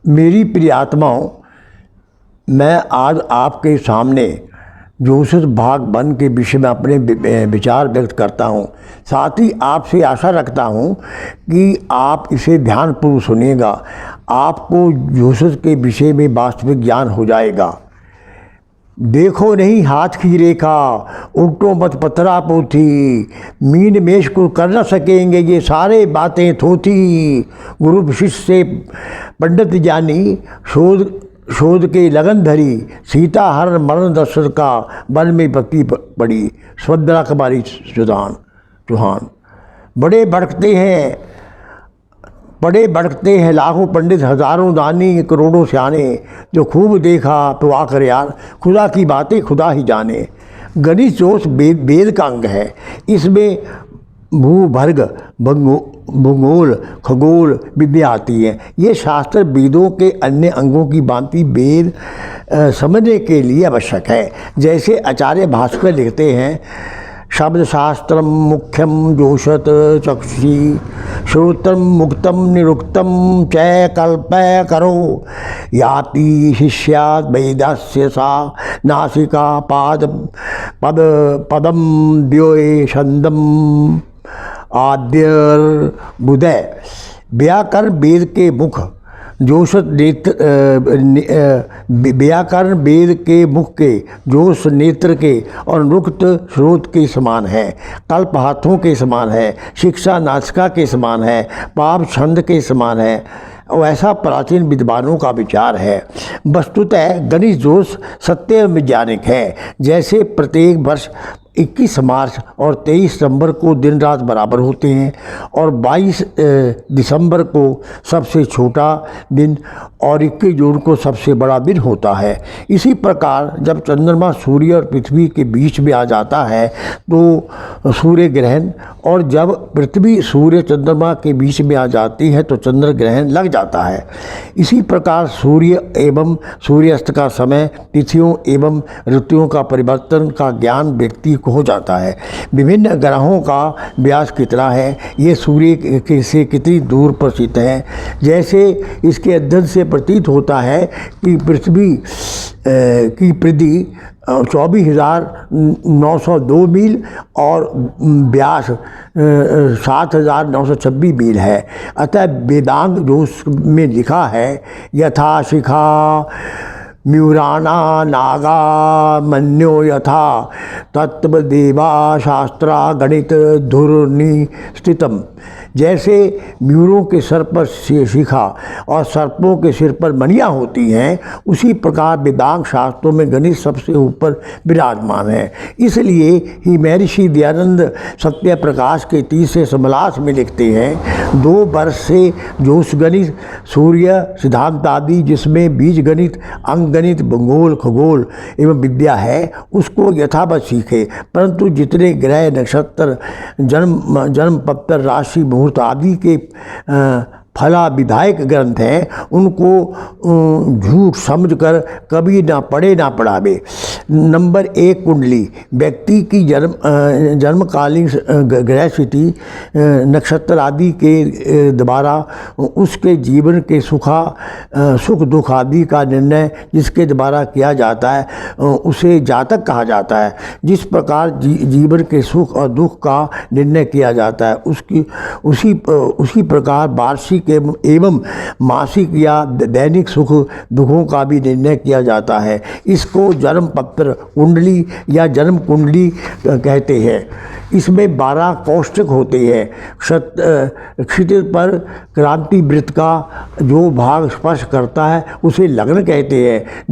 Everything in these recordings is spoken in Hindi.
मेरी प्रिय आत्माओं, मैं आज आपके सामने ज्योतिष भाग 1 के विषय में अपने विचार व्यक्त करता हूँ। साथ ही आपसे आशा रखता हूँ कि आप इसे ध्यानपूर्वक सुनिएगा। आपको ज्योतिष के विषय में वास्तविक ज्ञान हो जाएगा। देखो नहीं हाथ की रेखा, उल्टो मत पतरा पोथी, मीन मेष को कर न सकेंगे ये सारे बातें थोथी। गुरु विशिष्ट से पंडित जानी, शोध के लगन धरी, सीता हर मरण दशरथ का वन में भक्ति पड़ी। स्वद्रा कुमारी चौहान। बड़े भड़कते हैं लाखों पंडित, हजारों दानी, करोड़ों सियाने, जो खूब देखा तो आकर यार, खुदा की बातें खुदा ही जाने। गणित जोश वेद का अंग है। इसमें भूभर्ग, भूगोल, खगोल विद्या आती है। ये शास्त्र वेदों के अन्य अंगों की भांति वेद समझने के लिए आवश्यक है। जैसे आचार्य भास्कर लिखते हैं, शब्द शास्त्रम मुख्यम जोषत चक्षुषी, श्रोत्रम मुक्तम निरुक्तम चय कल्पय करो, याति शिष्याद वेदस्य सा नासिका पदम द्योए छंदम आद्यर बुदय। व्याकरण वेद के मुख, व्याकरण वेद के मुख के, जोश नेत्र के और नुक्त स्रोत के समान है। कल्प हाथों के समान है, शिक्षा नासिका के समान है, पाप छंद के समान है। और ऐसा प्राचीन विद्वानों का विचार है। वस्तुतः गणित जोश सत्य वैज्ञानिक है। जैसे प्रत्येक वर्ष 21 मार्च और 23 सितंबर को दिन रात बराबर होते हैं और 22 दिसंबर को सबसे छोटा दिन और 21 जून को सबसे बड़ा दिन होता है। इसी प्रकार जब चंद्रमा सूर्य और पृथ्वी के बीच में आ जाता है तो सूर्य ग्रहण, और जब पृथ्वी सूर्य चंद्रमा के बीच में आ जाती है तो चंद्र ग्रहण लग जाता है। इसी प्रकार सूर्य एवं सूर्यास्त का समय, तिथियों एवं ऋतुओं का परिवर्तन का ज्ञान व्यक्ति को हो जाता है। विभिन्न ग्रहों का व्यास कितना है, ये सूर्य से कितनी दूर पर स्थित है। जैसे इसके अध्ययन से प्रतीत होता है कि पृथ्वी की परिधि 24,902 मील और व्यास 7,926 मील है। अतः वेदांग जोश में लिखा है, यथा शिखा म्यूराना नागा मन्यो यथा तत्वदेवा शास्त्रा गणित धुर्नि स्थितम। जैसे म्यूरों के सर पर शिखा और सर्पों के सिर पर मणियाँ होती हैं, उसी प्रकार वेदांग शास्त्रों में गणित सबसे ऊपर विराजमान है। इसलिए ही महर्षि दयानंद सत्य प्रकाश के 30 समलास में लिखते हैं, 2 वर्ष से जोश गणित, सूर्य सिद्धांत आदि जिसमें बीज गणित, अंक गणित, भूगोल, खगोल एवं विद्या है, उसको यथावत सीखे। परंतु जितने ग्रह, नक्षत्र, जन्म पत्र, राशि, मुहूर्त आदि के फला विधायक ग्रंथ हैं, उनको झूठ समझकर कभी ना पढ़े ना पढ़ावे। नंबर 1 कुंडली, व्यक्ति की जन्मकालीन ग्रह स्थिति, नक्षत्र आदि के द्वारा उसके जीवन के सुख दुख आदि का निर्णय जिसके द्वारा किया जाता है उसे जातक कहा जाता है। जिस प्रकार जीवन के सुख और दुख का निर्णय किया जाता है उसी प्रकार वार्षिक एवं मासिक या दैनिक सुख दुखों का भी निर्णय किया जाता है। इसको जन्म पत्र कुंडली या जन्म कुंडली कहते हैं। इसमें 12 कोष्ठक होते हैं। क्षितिज पर क्रांति वृत्त का जो भाग स्पर्श करता है उसे लग्न कहते हैं।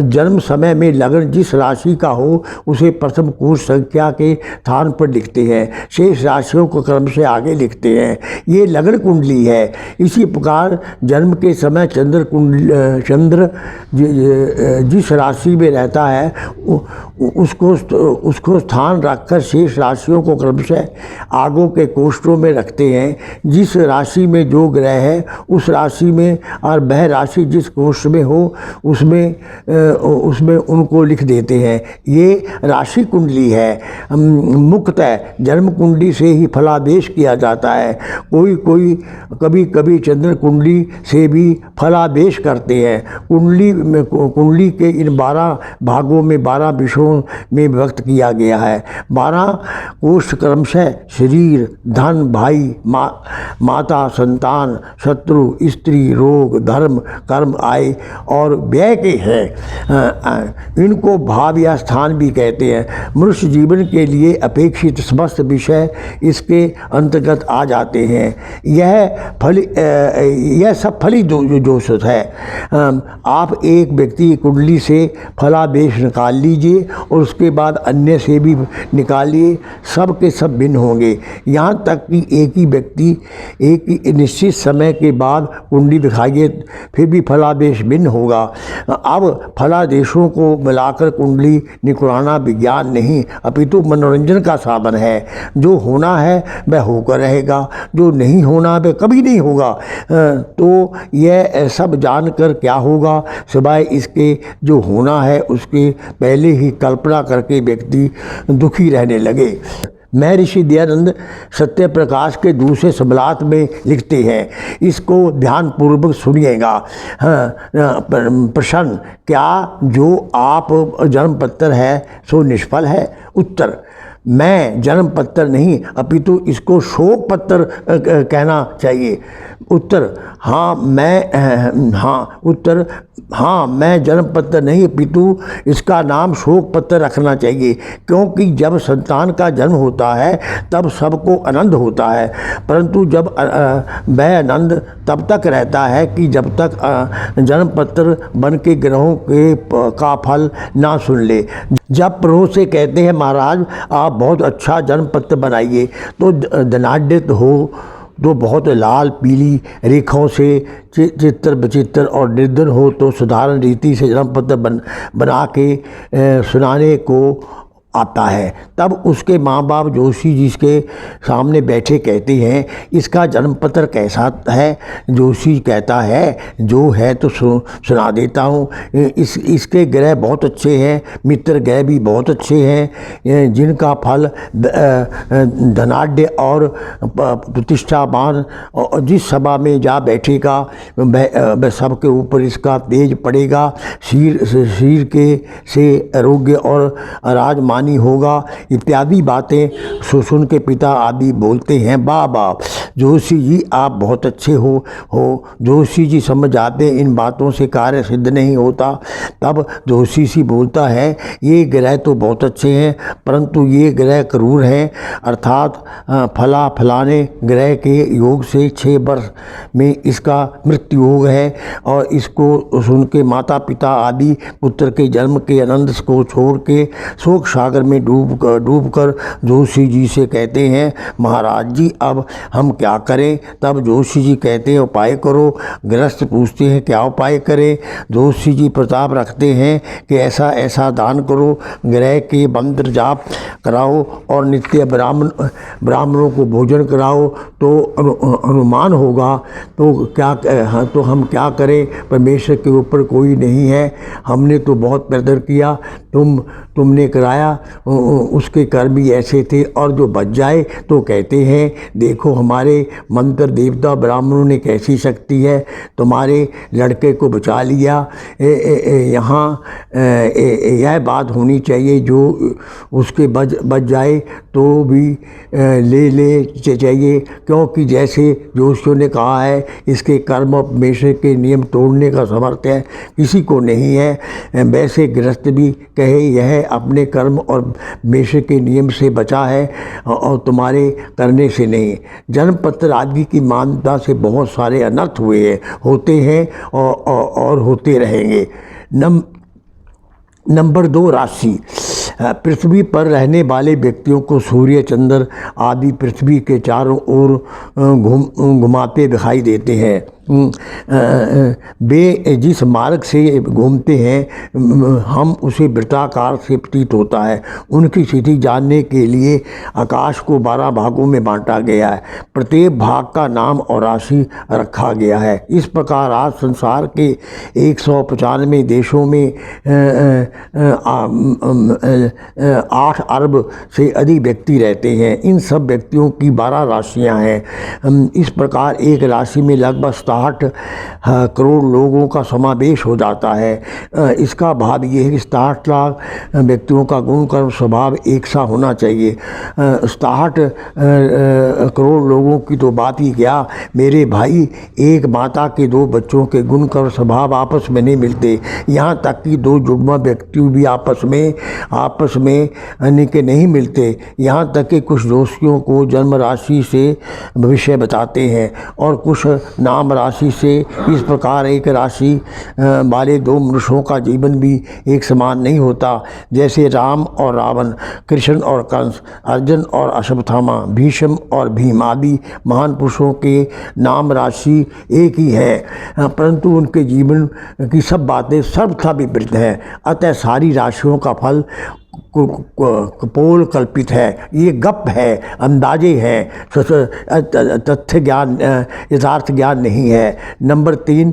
जन्म समय में लग्न जिस राशि का हो उसे प्रथम कोष संख्या के स्थान पर लिखते हैं, शेष राशियों को क्रम से आगे लिखते हैं। ये लग्न कुंडली है। इसी प्रकार जन्म के समय चंद्र जिस राशि में रहता है उसको स्थान रखकर शेष राशियों को क्रमशः आगों के कोष्ठों में रखते हैं। जिस राशि में जो ग्रह है उस राशि में और वह राशि जिस कोष्ठ में हो उसमें उनको लिख देते हैं। ये राशि कुंडली है। मुख्यतः जन्म कुंडली से ही फलादेश किया जाता है। कोई कभी कभी चंद्र कुंडली से भी फलादेश करते हैं। कुंडली के इन 12 भागों में 12 विषयों में व्यक्त किया गया है। 12 कोष्ठ क्रमशः शरीर, धन, भाई, माता, संतान, शत्रु, स्त्री, रोग, धर्म, कर्म, आय और व्यय के हैं। इनको भाव या स्थान भी कहते हैं। मनुष्य जीवन के लिए अपेक्षित समस्त विषय इसके अंतर्गत आ जाते हैं। यह सब फली जोश है। आप एक व्यक्ति की कुंडली से फलादेश निकाल लीजिए और उसके बाद अन्य से भी निकालिए, सब के सब भिन्न होंगे। यहाँ तक कि एक ही व्यक्ति एक ही निश्चित समय के बाद कुंडली दिखाइए फिर भी फलादेश भिन्न होगा। अब फलादेशों को मिलाकर कुंडली निकुड़ाना विज्ञान नहीं अपितु मनोरंजन का साधन है। जो होना है वह होकर रहेगा, जो नहीं होना वह कभी नहीं होगा। तो यह सब जानकर क्या होगा, सिवाय इसके जो होना है उसके पहले ही कल्पना करके व्यक्ति दुखी रहने लगे। मैं ऋषि दयानंद सत्य प्रकाश के दूसरे संबलात में लिखते हैं, इसको ध्यानपूर्वक सुनिएगा। प्रश्न, क्या जो आप जन्म पत्र है सो निष्फल है? उत्तर, मैं जन्म पत्र नहीं अपितु इसको शोक पत्र कहना चाहिए। उत्तर, हाँ मैं जन्म पत्र नहीं अपितु इसका नाम शोक पत्र रखना चाहिए, क्योंकि जब संतान का जन्म होता है तब सबको आनंद होता है, परंतु जब वह आनंद तब तक रहता है कि जब तक जन्म पत्र बन के ग्रहों का फल ना सुन ले। जब प्रभु से कहते हैं महाराज आप बहुत अच्छा जन्म पत्र बनाइए, तो धनाढ्य हो तो बहुत लाल पीली रेखाओं से चित्र विचित्र और निर्धन हो तो साधारण रीति से जन्म पत्र बना के सुनाने को आता है। तब उसके माँ बाप जोशी जिसके सामने बैठे कहते हैं इसका जन्म पत्र कैसा है? जोशी कहता है जो है तो सुना देता हूँ। इसके ग्रह बहुत अच्छे हैं, मित्र ग्रह भी बहुत अच्छे हैं, जिनका फल धनाढ्य और प्रतिष्ठावान और जिस सभा में जा बैठेगा वह सबके ऊपर इसका तेज पड़ेगा। शरीर के से आरोग्य और राजमान होगा इत्यादि बातें सुन के पिता आदि बोलते हैं। बाबा जोशी जी आप बहुत अच्छे हो। जोशी जी समझ आते इन बातों से कार्य सिद्ध नहीं होता। तब जोशी जी बोलता है ये ग्रह तो बहुत अच्छे हैं परंतु ये ग्रह क्रूर हैं, अर्थात फलाने ग्रह के योग से 6 वर्ष में इसका मृत्यु योग है। और इसको सुन के माता पिता आदि पुत्र के जन्म के आनंद को छोड़ के शोक सागर में डूब कर जोशी जी से कहते हैं महाराज जी अब हम क्या करें? तब जोशी जी कहते हैं उपाय करो। गृहस्थ पूछते हैं क्या उपाय करें? जोशी जी प्रताप रखते हैं कि ऐसा दान करो, ग्रह के मंत्र जाप कराओ और नित्य ब्राह्मणों को भोजन कराओ तो अनुमान होगा। तो हम क्या करें? परमेश्वर के ऊपर कोई नहीं है, हमने तो बहुत प्रदर किया, तुमने कराया, उसके कर्म भी ऐसे थे। और जो बच जाए तो कहते हैं देखो हमारे मंत्र देवता ब्राह्मणों ने कैसी शक्ति है, तुम्हारे लड़के को बचा लिया। यहाँ यह बात होनी चाहिए जो उसके बच जाए तो भी ले चाहिए, क्योंकि जैसे जोशियों ने कहा है इसके कर्म परमेश्वर के नियम तोड़ने का सामर्थ्य किसी को नहीं है। वैसे गृहस्थ भी कहे यह अपने कर्म और परमेश्वर के नियम से बचा है और तुम्हारे करने से नहीं। जन्म पत्र आदि की मान्यता से बहुत सारे अनर्थ होते हैं और होते रहेंगे। नंबर 2 राशि। पृथ्वी पर रहने वाले व्यक्तियों को सूर्य चंद्र आदि पृथ्वी के चारों ओर घुमाते दिखाई देते हैं। वे जिस मार्ग से घूमते हैं हम उसे वृत्ताकार से प्रतीत होता है। उनकी स्थिति जानने के लिए आकाश को 12 भागों में बांटा गया है। प्रत्येक भाग का नाम और राशि रखा गया है। इस प्रकार आज संसार के 195 देशों में 8 अरब से अधिक व्यक्ति रहते हैं। इन सब व्यक्तियों की 12 राशियां हैं। इस प्रकार एक राशि में लगभग 67 करोड़ लोगों का समावेश हो जाता है। इसका भाव ये है कि 67 लाख व्यक्तियों का गुण कर्म स्वभाव एक सा होना चाहिए। 67 करोड़ लोगों की तो बात ही क्या मेरे भाई, एक माता के 2 बच्चों के गुण कर्म स्वभाव आपस में नहीं मिलते। यहाँ तक कि 2 जुड़वा व्यक्ति भी आपस में के नहीं मिलते। यहाँ तक कि कुछ जोशियों को जन्म राशि से भविष्य बताते हैं और कुछ नाम राशि से। इस प्रकार एक राशि वाले 2 मनुष्यों का जीवन भी एक समान नहीं होता। जैसे राम और रावण, कृष्ण और कंस, अर्जुन और अश्वत्थामा, भीष्म और भीम आदि महान पुरुषों के नाम राशि एक ही है, परंतु उनके जीवन की सब बातें सर्वथा विपरीत हैं। अतः सारी राशियों का फल पोल कल्पित है, ये गप है, अंदाजे हैं, तथ्य ज्ञान यथार्थ ज्ञान नहीं है। नंबर 3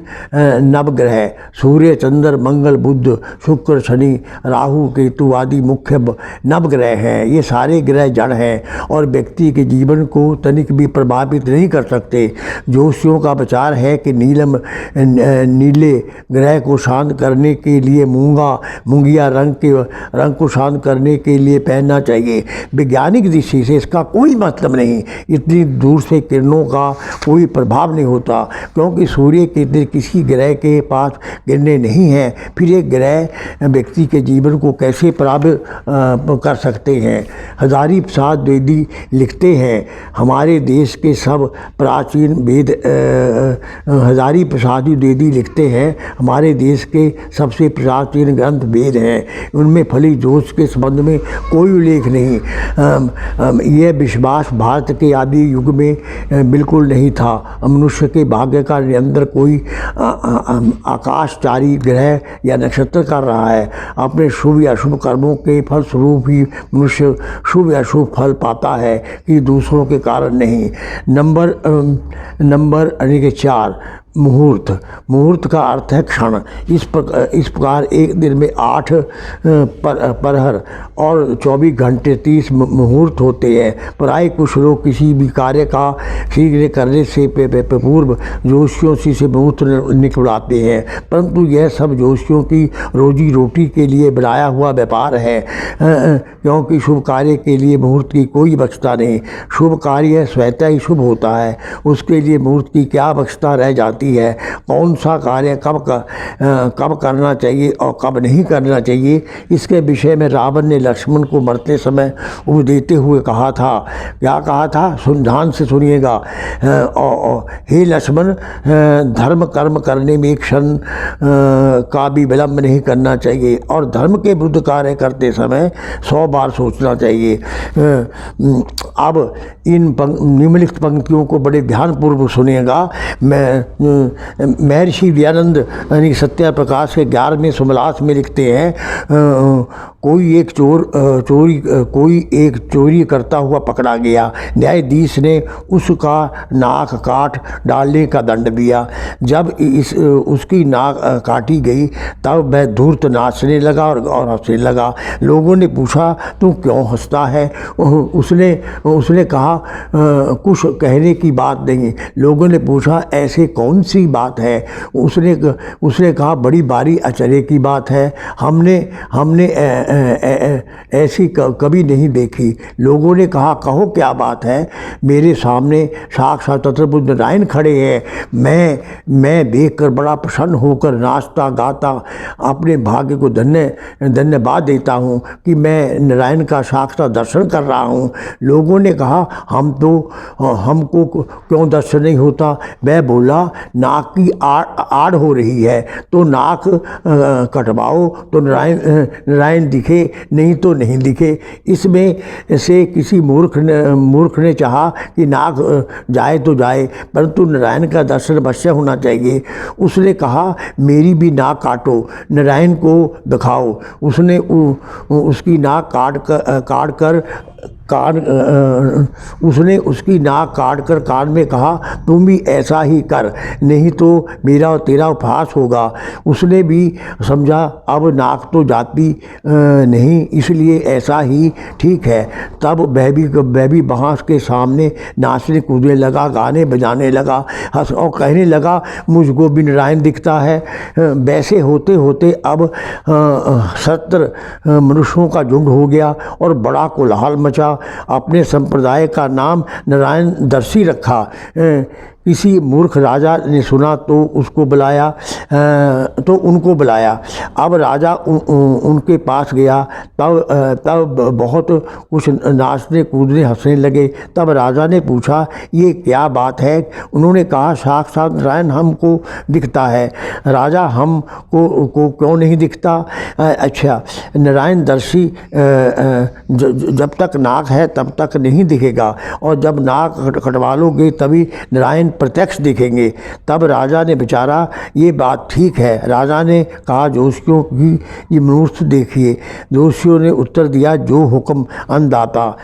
नवग्रह सूर्य, चंद्र, मंगल, बुध, शुक्र, शनि, राहु, केतु आदि मुख्य नवग्रह हैं। ये सारे ग्रह जड़ हैं और व्यक्ति के जीवन को तनिक भी प्रभावित नहीं कर सकते। जोशियों का विचार है कि नीले ग्रह को शांत करने के लिए मूंगिया रंग को शांत करने के लिए पहनना चाहिए। वैज्ञानिक दृष्टि से इसका कोई मतलब नहीं। इतनी दूर से किरणों का कोई प्रभाव नहीं होता, क्योंकि सूर्य के इधर किसी ग्रह के पास किरणें नहीं हैं। फिर एक ग्रह व्यक्ति के जीवन को कैसे प्रभावित कर सकते हैं। हजारी प्रसाद द्विवेदी लिखते हैं, हमारे देश के सब प्राचीन वेद हजारी प्रसाद द्विवेदी लिखते हैं, हमारे देश के सबसे प्राचीन ग्रंथ वेद हैं। उनमें फली जोश के संबंध में कोई उल्लेख नहीं। यह विश्वास भारत के आदि युग में बिल्कुल नहीं था। मनुष्य के भाग्य का नियंत्रण कोई आकाशचारी ग्रह या नक्षत्र कर रहा है। अपने शुभ या अशुभ कर्मों के फलस्वरूप ही मनुष्य शुभ या शुभ फल पाता है कि दूसरों के कारण नहीं। नंबर 4 मुहूर्त का अर्थ है क्षण। इस प्रकार एक दिन में 8 प्रहर और 24 घंटे 30 मुहूर्त होते हैं। प्राय कुछ लोग किसी भी कार्य का शीघ्र करने से पूर्व जोशियों से मुहूर्त निकलवाते हैं, परंतु यह सब जोशियों की रोजी रोटी के लिए बनाया हुआ व्यापार है, क्योंकि शुभ कार्य के लिए मुहूर्त की कोई आवश्यकता नहीं। शुभ कार्य स्वतः ही शुभ होता है, उसके लिए मुहूर्त की क्या आवश्यकता रह जाती है। कौन सा कार्य कब करना चाहिए और कब नहीं करना चाहिए, इसके विषय में रावण ने लक्ष्मण को मरते समय उपदेश देते हुए कहा था। क्या कहा था, ध्यान से सुनिएगा। हे लक्ष्मण, धर्म कर्म करने में एक क्षण का भी विलंब नहीं करना चाहिए और धर्म के विरुद्ध कार्य करते समय 100 बार सोचना चाहिए। अब इन निम्नलिखित पंक्तियों को बड़े ध्यानपूर्वक सुनिएगा। महर्षि दयानंद यानी सत्या प्रकाश के 11वें सुमलास में लिखते हैं, कोई एक चोरी करता हुआ पकड़ा गया। न्यायाधीश ने उसका नाक काट डालने का दंड दिया। जब उसकी नाक काटी गई तब वह धूर्त नाचने लगा और हंसने लगा। लोगों ने पूछा, तू क्यों हंसता है? उसने कहा, कुछ कहने की बात नहीं। लोगों ने पूछा, ऐसे कौन सी बात है? उसने कहा, बड़ी भारी आश्चर्य की बात है, हमने ऐसी कभी नहीं देखी। लोगों ने कहा, कहो क्या बात है? मेरे सामने साक्षात चतुर्भुज नारायण खड़े हैं। मैं देखकर बड़ा प्रसन्न होकर नाचता गाता अपने भाग्य को धन्यवाद देता हूँ कि मैं नारायण का साक्षात दर्शन कर रहा हूँ। लोगों ने कहा, हमको क्यों दर्शन नहीं होता? वह बोला, नाक की आड़ हो रही है तो नाक कटवाओ तो नारायण दिखे, नहीं तो नहीं दिखे। इसमें से किसी मूर्ख ने चाहा कि नाक जाए तो जाए, परंतु नारायण का दर्शन अवश्य होना चाहिए। उसने कहा मेरी भी नाक काटो, नारायण को दिखाओ। उसने उसकी नाक काट कर उसने उसकी नाक काट कर कान में कहा तुम भी ऐसा ही कर, नहीं तो मेरा और तेरा उपहास होगा। उसने भी समझा अब नाक तो जाती नहीं, इसलिए ऐसा ही ठीक है। तब वह भी बांस के सामने नाचने कूदने लगा, गाने बजाने लगा, हंस और कहने लगा मुझको भी नारायण दिखता है। वैसे होते होते अब 70 मनुष्यों का झुंड हो गया और बड़ा कोलाहल मचा। अपने संप्रदाय का नाम नारायण दर्शी रखा। किसी मूर्ख राजा ने सुना तो उनको बुलाया। अब राजा उनके पास गया। तब बहुत कुछ नाचने कूदने हंसने लगे। तब राजा ने पूछा ये क्या बात है? उन्होंने कहा साक्षात नारायण हमको दिखता है। राजा हमको क्यों नहीं दिखता? अच्छा, नारायण दर्शी जब तक नाक है तब तक नहीं दिखेगा, और जब नाक कटवा लोगे तभी नारायण प्रत्यक्ष दिखेंगे। तब राजा ने विचारा ये बात ठीक है। राजा ने कहा जोशियों की ये मनुष्य देखिए। जोशियों ने उत्तर दिया जो हुक्म अन्नदाता।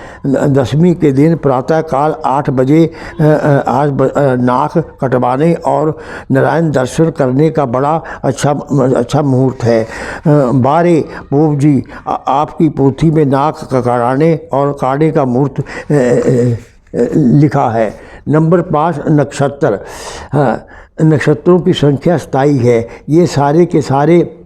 10वीं के दिन प्रातःकाल 8 बजे नाक कटवाने और नारायण दर्शन करने का बड़ा अच्छा मुहूर्त है। 12 पोप जी आपकी पोथी में नाक कटाने और काटने का मुहूर्त लिखा है। नंबर 5 नक्षत्र। नक्षत्रों की संख्या 27 है। ये सारे के सारे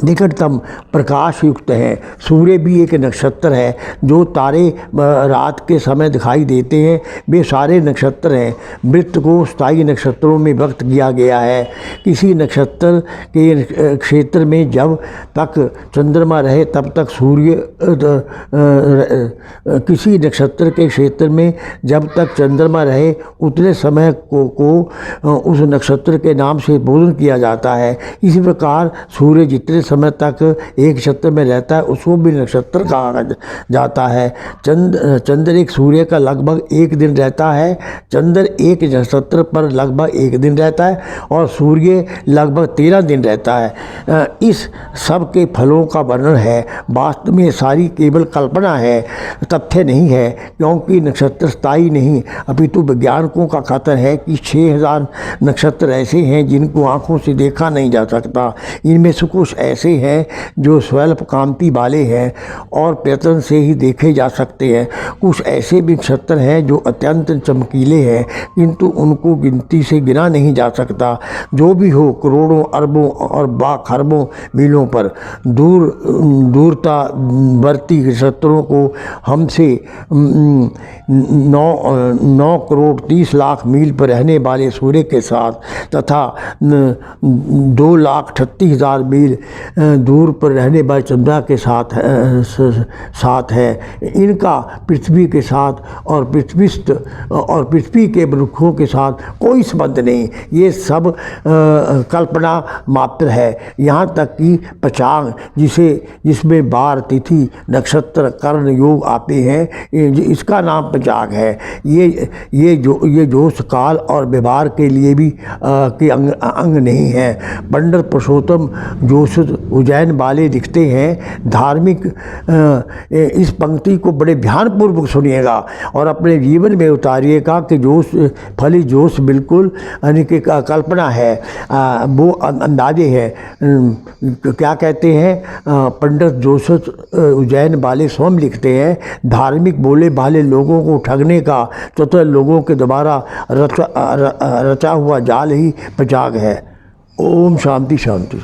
निकटतम प्रकाश युक्त हैं। सूर्य भी एक नक्षत्र है। जो तारे रात के समय दिखाई देते हैं वे सारे नक्षत्र हैं। वृत्त को 27 नक्षत्रों में व्यक्त किया गया है। किसी नक्षत्र के क्षेत्र में जब तक चंद्रमा रहे तब तक सूर्य किसी नक्षत्र के क्षेत्र में जब तक चंद्रमा रहे उतने समय को उस नक्षत्र के नाम से भोजन किया जाता है। इसी प्रकार सूर्य जितने समय तक एक नक्षत्र में रहता है उसको भी नक्षत्र कहा जाता है। चंद्र एक सूर्य का लगभग 1 दिन रहता है। चंद्र एक नक्षत्र पर लगभग 1 दिन रहता है और सूर्य लगभग 13 दिन रहता है। इस सब के फलों का वर्णन है। वास्तव में सारी केवल कल्पना है, तथ्य नहीं है, क्योंकि नक्षत्र स्थायी नहीं अपितु वैज्ञानिकों का कथन है कि 6000 नक्षत्र ऐसे हैं जिनको आंखों से देखा नहीं जा सकता। इनमें से कुछ ऐसे हैं जो स्वल्प कांति वाले हैं और प्रयत्न से ही देखे जा सकते हैं। कुछ ऐसे भी नक्षत्र हैं जो अत्यंत चमकीले हैं किंतु उनको गिनती से गिना नहीं जा सकता। जो भी हो, करोड़ों अरबों और खरबों मीलों पर दूरतावर्ती नक्षत्रों को हमसे 9 करोड़ 30 लाख मील पर रहने वाले सूर्य के साथ तथा 2,38,000 मील दूर पर रहने वाले चंद्रमा के साथ है। इनका पृथ्वी के साथ और पृथ्वी के वृक्षों के साथ कोई संबंध नहीं। ये सब कल्पना मात्र है। यहाँ तक कि पचांग जिसमें बार, तिथि, नक्षत्र, कर्ण योग आते हैं, इसका नाम पचांग है। ये जोश, काल और व्यवहार के लिए भी के अंग नहीं है। पंडित पुरुषोत्तम जोश उज्जैन वाले लिखते हैं। धार्मिक इस पंक्ति को बड़े ध्यानपूर्वक सुनिएगा और अपने जीवन में उतारिएगा कि फली जोश बिल्कुल यानी कि कल्पना है, वो अंदाजे है। क्या कहते हैं पंडित जोश उज्जैन वाले स्वयं लिखते हैं, धार्मिक बोले भाले लोगों को ठगने का चतुर लोगों के द्वारा रचा हुआ जाल ही पचाग है। ओम शांति शांति।